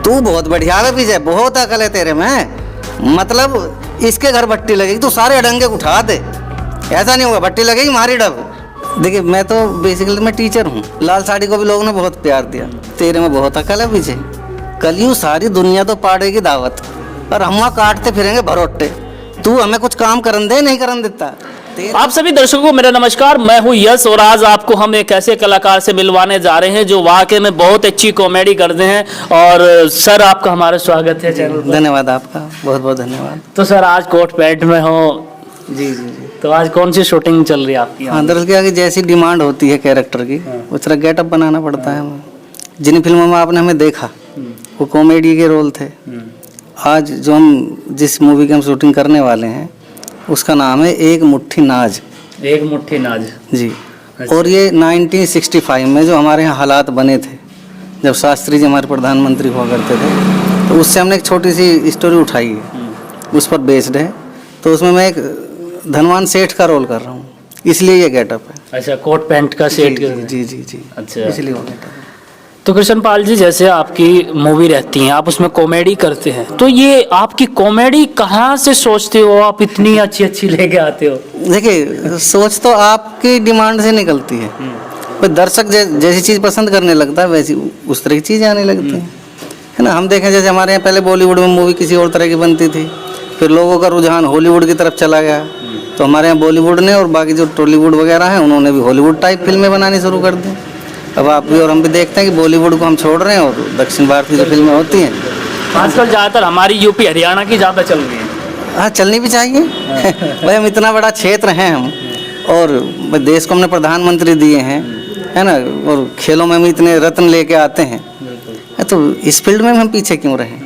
तू बहुत बढ़िया है विजय, बहुत अकल है तेरे में। मतलब इसके घर भट्टी लगेगी तू सारे अडंगे उठा दे, ऐसा नहीं होगा, भट्टी लगेगी मारी डब। देखिए मैं तो बेसिकली मैं टीचर हूँ। लाल साड़ी को भी लोगों ने बहुत प्यार दिया। तेरे में बहुत अकल है विजय, कल सारी दुनिया तो पाड़ेगी दावत और हम वहाँ काटते फिरेंगे भरोटे। तू हमें कुछ काम करन दे, नहीं करन देता। आप सभी दर्शकों को मेरा नमस्कार, मैं हूं यश और आज आपको हम एक ऐसे कलाकार से मिलवाने जा रहे हैं जो वाकई में बहुत अच्छी कॉमेडी करते हैं। और सर आपका हमारा स्वागत है चैनल पर। धन्यवाद आपका, बहुत बहुत धन्यवाद। तो सर आज कोट पैंट में हो? जी जी जी। तो आज कौन सी शूटिंग चल रही है आपकी? हाँ, दरअसल क्या कि जैसी डिमांड होती है कैरेक्टर की उस तरह गेटअप बनाना पड़ता है हमें। जिन फिल्मों में आपने हमें देखा वो कॉमेडी के रोल थे। आज जो हम जिस मूवी की हम शूटिंग करने वाले हैं उसका नाम है एक मुट्ठी नाज। एक मुट्ठी नाज जी। और ये 1965 में जो हमारे यहाँ हालात बने थे, जब शास्त्री जी हमारे प्रधानमंत्री हुआ करते थे, तो उससे हमने एक छोटी सी स्टोरी उठाई है, उस पर बेस्ड है। तो उसमें मैं एक धनवान सेठ का रोल कर रहा हूँ, इसलिए ये गेटअप है। अच्छा, कोट पैंट का सेट। जी जी जी। अच्छा, इसलिए वो गेटअप। तो कृष्णपाल जी जैसे आपकी मूवी रहती है, आप उसमें कॉमेडी करते हैं, तो ये आपकी कॉमेडी कहाँ से सोचते हो आप इतनी अच्छी अच्छी लेके आते हो? देखिए सोच तो आपकी डिमांड से निकलती है, पर दर्शक जैसी चीज़ पसंद करने लगता है वैसी उस तरह की चीज़ आने लगती है ना। हम देखें जैसे हमारे यहाँ पहले बॉलीवुड में मूवी किसी और तरह की बनती थी, फिर लोगों का रुझान हॉलीवुड की तरफ चला गया, तो हमारे यहाँ बॉलीवुड ने और बाकी जो टॉलीवुड वगैरह हैं उन्होंने भी हॉलीवुड टाइप फिल्में बनानी शुरू कर दी। अब आप भी और हम भी देखते हैं कि बॉलीवुड को हम छोड़ रहे हैं और दक्षिण भारत की जो फिल्में होती हैं आजकल ज़्यादातर हमारी यूपी हरियाणा की ज़्यादा चल रही है। हाँ, चलनी भी चाहिए। भाई हम इतना बड़ा क्षेत्र हैं हम, और देश को हमने प्रधानमंत्री दिए हैं, है ना, और खेलों में हम इतने रत्न लेके आते हैं, तो इस फील्ड में हम पीछे क्यों रहे,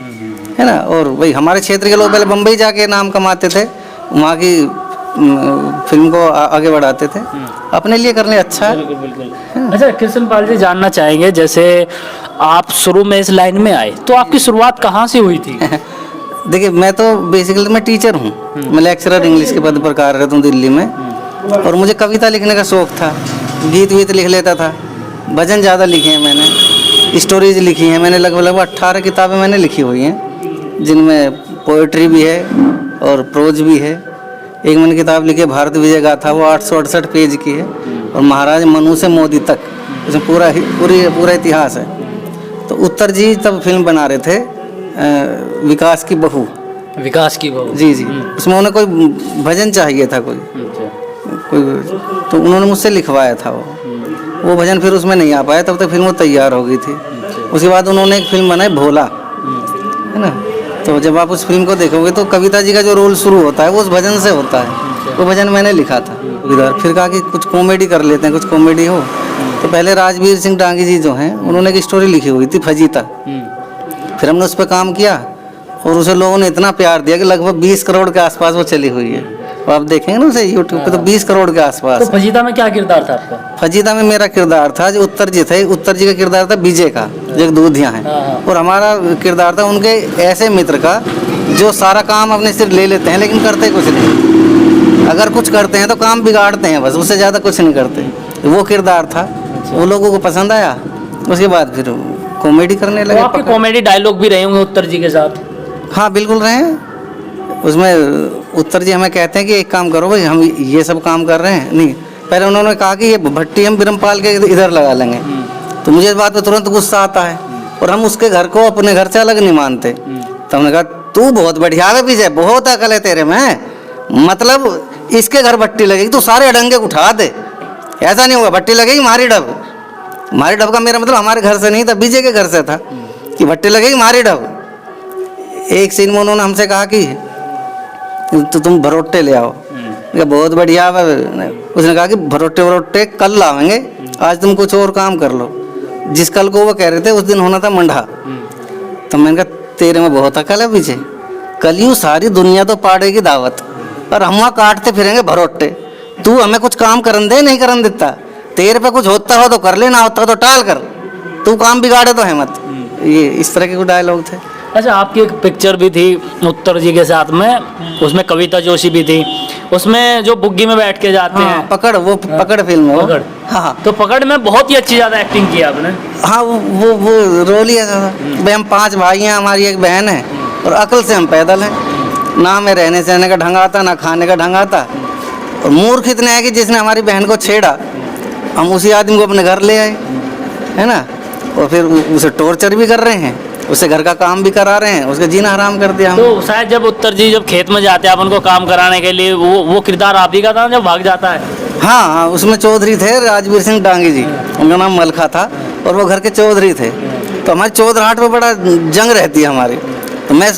है ना। और भाई हमारे क्षेत्र के लोग पहले बम्बई जाके नाम कमाते थे, वहाँ की फिल्म को आगे बढ़ाते थे, अपने लिए करने अच्छा है। बिल्कुल बिल्कुल। अच्छा कृष्णपाल जी जानना चाहेंगे, जैसे आप शुरू में इस लाइन में आए तो आपकी शुरुआत कहाँ से हुई थी? देखिए मैं तो बेसिकली मैं टीचर हूँ, मैं लेक्चरर इंग्लिश के पद पर कार्यरत हूँ दिल्ली में, और मुझे कविता लिखने का शौक़ था, गीत वीत लिख लेता था, भजन ज़्यादा लिखे हैं मैंने, स्टोरीज लिखी हैं मैंने, लगभग 18 किताबें मैंने लिखी हुई हैं, जिनमें पोएट्री भी है और प्रोज भी है। एक मैंने किताब लिखी है भारत विजय गाथा, वो 868 पेज की है, और महाराज मनु से मोदी तक, उसमें पूरा इतिहास है। तो उत्तर जी तब फिल्म बना रहे थे विकास की बहू। विकास की बहू, जी जी। उसमें उन्हें कोई भजन चाहिए था, कोई, तो उन्होंने मुझसे लिखवाया था वो भजन, फिर उसमें नहीं आ पाया, तब तक फिल्म वो तैयार हो गई थी। उसके बाद उन्होंने एक फिल्म बनाई भोला, है ना। तो जब आप उस फिल्म को देखोगे तो कविता जी का जो रोल शुरू होता है वो उस भजन से होता है, वो भजन मैंने लिखा था इधर। फिर कहा कि कुछ कॉमेडी कर लेते हैं, कुछ कॉमेडी हो। तो पहले राजवीर सिंह डांगी जी जो हैं उन्होंने एक स्टोरी लिखी हुई थी फजीता, फिर हमने उस पर काम किया और उसे लोगों ने इतना प्यार दिया कि लगभग 20 करोड़ के आसपास वो चली हुई है। तो आप देखेंगे ना उसे यूट्यूब पे, तो 20 करोड़ के आसपास। तो फजीता में क्या किरदार था आपका? फजीता में मेरा किरदार था जो उत्तर जी थे, उत्तर जी का किरदार था विजय का, जो एक दूधिया हैं, और हमारा किरदार था उनके ऐसे मित्र का जो सारा काम अपने सिर ले लेते हैं लेकिन करते कुछ नहीं। अगर कुछ करते हैं तो काम बिगाड़ते हैं बस, उससे ज़्यादा कुछ नहीं करते। वो किरदार था, वो लोगों को पसंद आया। उसके बाद फिर कॉमेडी करने लगे। आपके कॉमेडी डायलॉग भी रहे होंगे उत्तर जी के साथ? हाँ बिल्कुल रहे हैं। उसमें उत्तर जी हमें कहते हैं कि एक काम करो भाई, हम ये सब काम कर रहे हैं। नहीं, पहले उन्होंने कहा कि ये भट्टी हम बिरमपाल के इधर लगा लेंगे, तो मुझे इस बात पर तुरंत गुस्सा आता है, और हम उसके घर को अपने घर से अलग नहीं मानते। तो हमने कहा तू बहुत बढ़िया है विजय, बहुत अकल है तेरे में। मतलब इसके घर भट्टी लगेगी तू सारे अडंगे उठा दे, ऐसा नहीं होगा, भट्टी लगेगी मारी डब। मारी डब का मेरा मतलब हमारे घर से नहीं था, विजय के घर से था कि भट्टी लगेगी मारी डब। एक सीन में उन्होंने हमसे कहा कि तो तुम भरोटे ले आओ, बहुत बढ़िया। उसने कहा कि भरोटे कल लाएंगे, आज तुम कुछ और काम कर लो। जिस कल को वो कह रहे थे उस दिन होना था मंडा। तो मैंने कहा तेरे में बहुत अकल है विजय, कल सारी दुनिया तो पाड़ेगी दावत और हम वहाँ काटते फिरेंगे भरोटे। तू हमें कुछ काम करन दे, नहीं करन देता। तेरे पे कुछ होता हो तो कर ले, ना होता हो तो टाल कर, तू काम बिगाड़े तो है मत। ये इस तरह के कुछ डायलॉग थे। अच्छा, आपकी एक पिक्चर भी थी उत्तर जी के साथ में, उसमें कविता जोशी भी थी, उसमें जो बुग्गी में बैठ के जाते हाँ, हैं। पकड़, वो पकड़ फिल्म है वो। पकड़। हाँ तो पकड़ में बहुत ही अच्छी ज़्यादा एक्टिंग की आपने। हाँ, वो रोल ही ऐसा था भाई, हम 5 भाई हैं, हमारी एक बहन है, और अकल से हम पैदल हैं, ना हमें रहने सहने का ढंग आता, ना खाने का ढंग आता, और मूर्ख इतने हैं कि जिसने हमारी बहन को छेड़ा, हम उसी आदमी को अपने घर ले आए, है ना, और फिर उसे टॉर्चर भी कर रहे हैं, उसे घर का काम भी करा रहे हैं, उसका जीना हराम कर दिया हम। तो शायद जब उत्तर जी जब खेत में जाते हैं आप उनको काम कराने के लिए, वो किरदार आप ही का था जब भाग जाता है। हाँ हाँ, उसमें चौधरी थे राजवीर सिंह डांगी जी, उनका नाम मलखा था, और वो घर के चौधरी थे। तो हमारी चौधराहट पे बड़ा जंग रहती है हमारी, तो मैं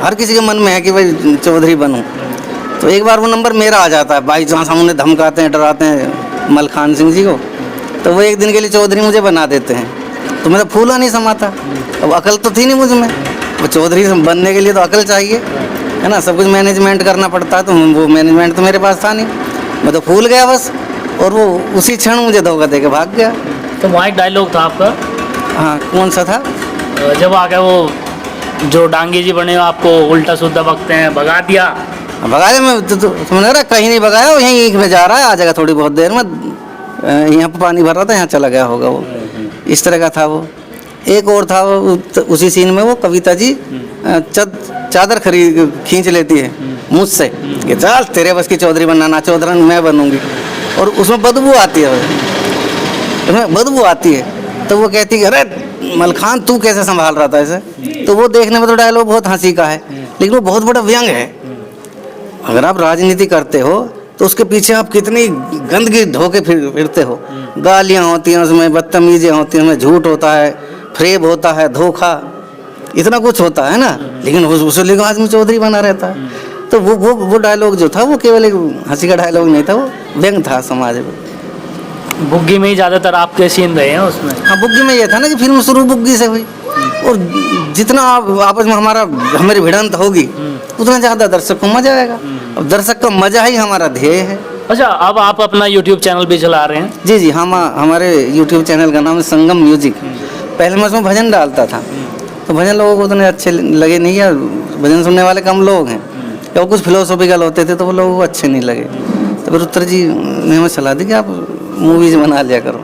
हर किसी के मन में है कि भाई चौधरी बनूं। तो एक बार वो नंबर मेरा आ जाता है, भाई जहाँ सामने धमकाते हैं, डराते हैं मलखान सिंह जी को, तो वो एक दिन के लिए चौधरी मुझे बना देते हैं। तो मेरा फूला नहीं समाता, अब अकल तो थी नहीं मुझ में, वो चौधरी बनने के लिए तो अकल चाहिए, है ना, सब कुछ मैनेजमेंट करना पड़ता है, तो वो मैनेजमेंट तो मेरे पास था नहीं, मैं तो फूल गया बस, और वो उसी क्षण मुझे धोखा दे के भाग गया। तो वहाँ एक डायलॉग था आपका। हाँ, कौन सा था? जब आ गए वो जो डांगी जी बने हो आपको उल्टा सुद्धा बकते हैं, भगा दिया। भगा दे, मैं तुमने कहा कहीं नहीं भगाया, यहीं ईंख में जा रहा है, आ जाएगा थोड़ी बहुत देर में, यहाँ पर पानी भर रहा था, यहाँ चला गया होगा वो, इस तरह का था वो। एक और था वो, उसी सीन में वो कविता जी चादर खींच लेती है मुझसे कि चल तेरे बस की चौधरी बनना, ना चौधरन मैं बनूंगी, और उसमें बदबू आती है, उसमें बदबू आती है, तो वो कहती है अरे मलखान तू कैसे संभाल रहा था इसे। तो वो देखने में तो डायलॉग बहुत हंसी का है, लेकिन वो बहुत बड़ा व्यंग है। अगर आप राजनीति करते हो तो उसके पीछे आप कितनी गंदगी ढोके फिरते हो, गालियाँ होती हैं उसमें, बदतमीजियाँ होती हैं उसमें, झूठ होता है, फ्रेब होता है, धोखा, इतना कुछ होता है ना, लेकिन उसे लेकर आदमी चौधरी बना रहता है। तो वो डायलॉग जो था वो केवल एक हंसी का डायलॉग नहीं था, वो व्यंग था समाज में। बुग्गी में ही ज़्यादातर आपके सीन रहे हैं उसमें। हाँ, बुग्गी में ये था ना कि फिल्म शुरू बुग्गी से हुई, और जितना आपस में हमारी भिड़ंत होगी उतना ज़्यादा दर्शक को मजा आएगा। अब दर्शक का मजा ही हमारा ध्येय है। अच्छा, अब आप अपना YouTube चैनल भी चला रहे हैं। जी जी, हम हमारे YouTube चैनल का नाम है संगम म्यूजिक। पहले मैं उसमें भजन डालता था, तो भजन लोगों को उतने अच्छे लगे नहीं, या भजन सुनने वाले कम लोग हैं, या वो कुछ फिलोसॉफिकल होते थे तो वो लोगों को अच्छे नहीं लगे। तो फिर उत्तर जी ने हमें सलाह दी कि आप मूवीज़ बना लिया करो।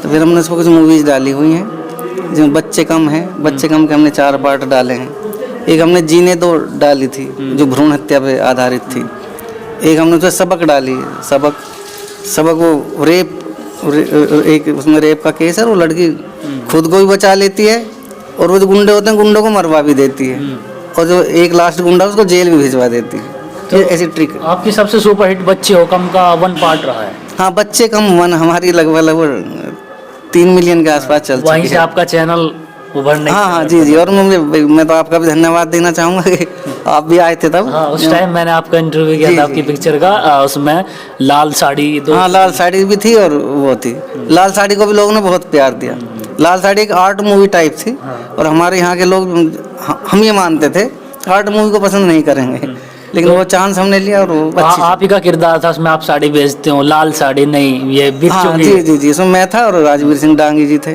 तो फिर हमने उसको कुछ मूवीज़ डाली हुई हैं, जिसमें बच्चे कम हैं, बच्चे कम के हमने 4 पार्ट डाले हैं। एक हमने जीने दो डाली थी जो भ्रूण हत्या पे आधारित थी। एक हमने उसमें सबक डाली, सबक वो एक उसमें रेप का केस है, वो लड़की खुद को भी बचा लेती है, और वो जो गुंडे होते हैं गुंडों को मरवा भी देती है, और जो एक लास्ट गुंडा उसको जेल भी भिजवा देती है। तो ऐसी ट्रिक। आपकी सबसे सुपरहिट बच्चे हो कम का 1 पार्ट रहा है। हाँ, बच्चे कम 1 हमारी लगभग 3 मिलियन के आसपास चल चुकी है। वहीं से आपका चैनल उभरने। हाँ, जी जी, और मैं तो आपका भी धन्यवाद देना चाहूँगा कि आप भी आए थे तब। हाँ, उस टाइम मैंने आपका इंटरव्यू किया था आपकी पिक्चर का, उसमें लाल साड़ी हाँ, लाल साड़ी भी थी, और वो थी लाल साड़ी को भी लोगों ने बहुत प्यार दिया। लाल साड़ी एक आर्ट मूवी टाइप थी, और हमारे यहाँ के लोग, हम ये मानते थे आर्ट मूवी को पसंद नहीं करेंगे, लेकिन वो चांस हमने लिया, और वो आप ही का किरदार था उसमें, आप साड़ी बेचते हो, लाल साड़ी नहीं, ये हाँ, जी जी जी, इसमें मैं था और राजवीर सिंह डांगी जी थे।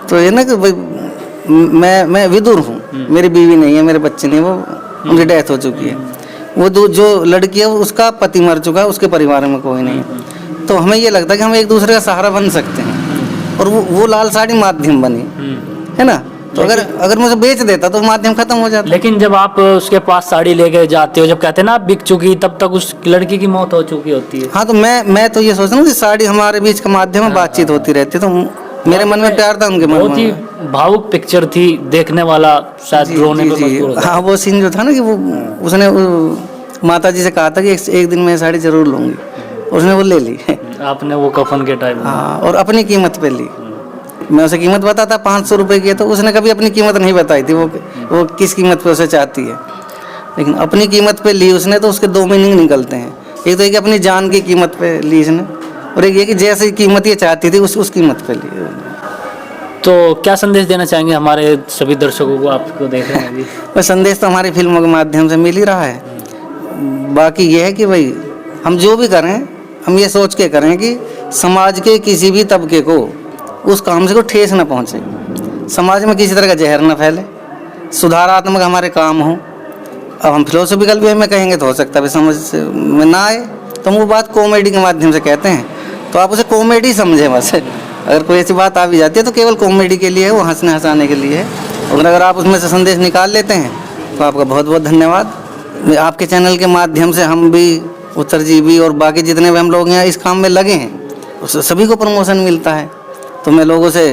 तो ये ना कि भाई मैं विदुर हूँ, मेरी बीवी नहीं है, मेरे बच्चे नहीं, वो उनकी डेथ हो चुकी है। वो जो लड़की है उसका पति मर चुका है, उसके परिवार में कोई नहीं है, तो हमें ये लगता है कि हम एक दूसरे का सहारा बन सकते हैं, और वो लाल साड़ी माध्यम बनी, है ना। तो अगर मुझे बेच देता तो माध्यम खत्म हो जाता। लेकिन जब आप उसके पास साड़ी लेके जाते हो, जब कहते हैं ना आप बिक चुकी, तब तक उस लड़की की मौत हो चुकी होती है। हाँ, तो मैं तो ये सोचता हूँ कि साड़ी हमारे बीच का माध्यम है, बातचीत होती रहती है, तो मेरे मन में प्यार था, उनके मन में। बहुत ही भावुक पिक्चर थी, देखने वाला शायद रोने पे मजबूर होता है। हाँ, वो सीन जो था ना कि वो उसने माता जी से कहा था कि एक दिन मैं साड़ी जरूर लूँगी, उसने वो ले ली। आपने वो कफन के टाइम। हाँ, और अपनी कीमत पे ली। मैं उसे कीमत बताता 500 रुपये की है, तो उसने कभी अपनी कीमत नहीं बताई थी, वो किस कीमत पे उसे चाहती है, लेकिन अपनी कीमत पे ली उसने, तो उसके 2 मीनिंग निकलते हैं। एक तो एक अपनी जान की कीमत पे ली इसने, और एक ये कि जैसी कीमत ये चाहती थी उस कीमत पे ली। तो क्या संदेश देना चाहेंगे हमारे सभी दर्शकों को, आपको देख रहे हैं अभी? वह संदेश तो हमारी फिल्मों के माध्यम से मिल ही रहा है। बाकी ये है कि भाई हम जो भी करें, हम ये सोच के करें कि समाज के किसी भी तबके को उस काम से कोई ठेस ना पहुँचे, समाज में किसी तरह का जहर ना फैले, सुधारात्मक हमारे काम हो। अब हम फिलोसफिकल वे में कहेंगे तो हो सकता है समझ में ना आए, तो हम वो बात कॉमेडी के माध्यम से कहते हैं, तो आप उसे कॉमेडी समझें बस। अगर कोई ऐसी बात आ भी जाती है तो केवल कॉमेडी के लिए है, वो हंसने हंसाने के लिए है। और अगर आप उसमें से संदेश निकाल लेते हैं तो आपका बहुत बहुत धन्यवाद। आपके चैनल के माध्यम से हम भी, उत्तरजीवी और बाकी जितने भी हम लोग यहाँ इस काम में लगे हैं, सभी को प्रमोशन मिलता है। तो मैं लोगों से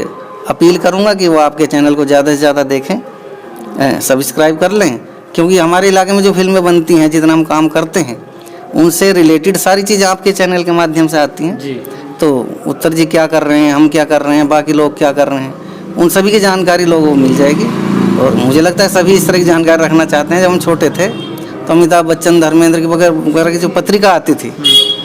अपील करूँगा कि वो आपके चैनल को ज़्यादा से ज़्यादा देखें, सब्सक्राइब कर लें, क्योंकि हमारे इलाके में जो फिल्में बनती हैं, जितना हम काम करते हैं, उनसे रिलेटेड सारी चीज़ें आपके चैनल के माध्यम से आती हैं जी। तो उत्तर जी क्या कर रहे हैं, हम क्या कर रहे हैं, बाकी लोग क्या कर रहे हैं, उन सभी की जानकारी लोगों को मिल जाएगी। और मुझे लगता है सभी इस तरह की जानकारी रखना चाहते हैं। जब हम छोटे थे तो अमिताभ बच्चन, धर्मेंद्र की वगैरह की जो पत्रिका आती थी,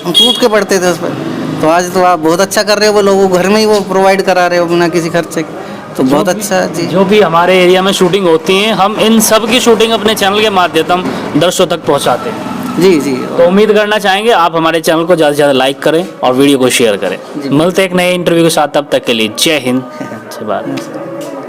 हम टूट के पढ़ते थे उस पर। तो आज तो आप बहुत अच्छा कर रहे हो, वो लोगों को घर में ही वो प्रोवाइड करा रहे हो बिना किसी खर्चे के, तो बहुत अच्छा जी। जो भी हमारे एरिया में शूटिंग होती है, हम इन सब की शूटिंग अपने चैनल के माध्यम दर्शकों तक पहुंचाते हैं। जी जी। तो उम्मीद करना चाहेंगे आप हमारे चैनल को ज़्यादा से ज़्यादा लाइक करें और वीडियो को शेयर करें। मिलते हैं एक नए इंटरव्यू के साथ, तब तक के लिए जय हिंद, जय भारत।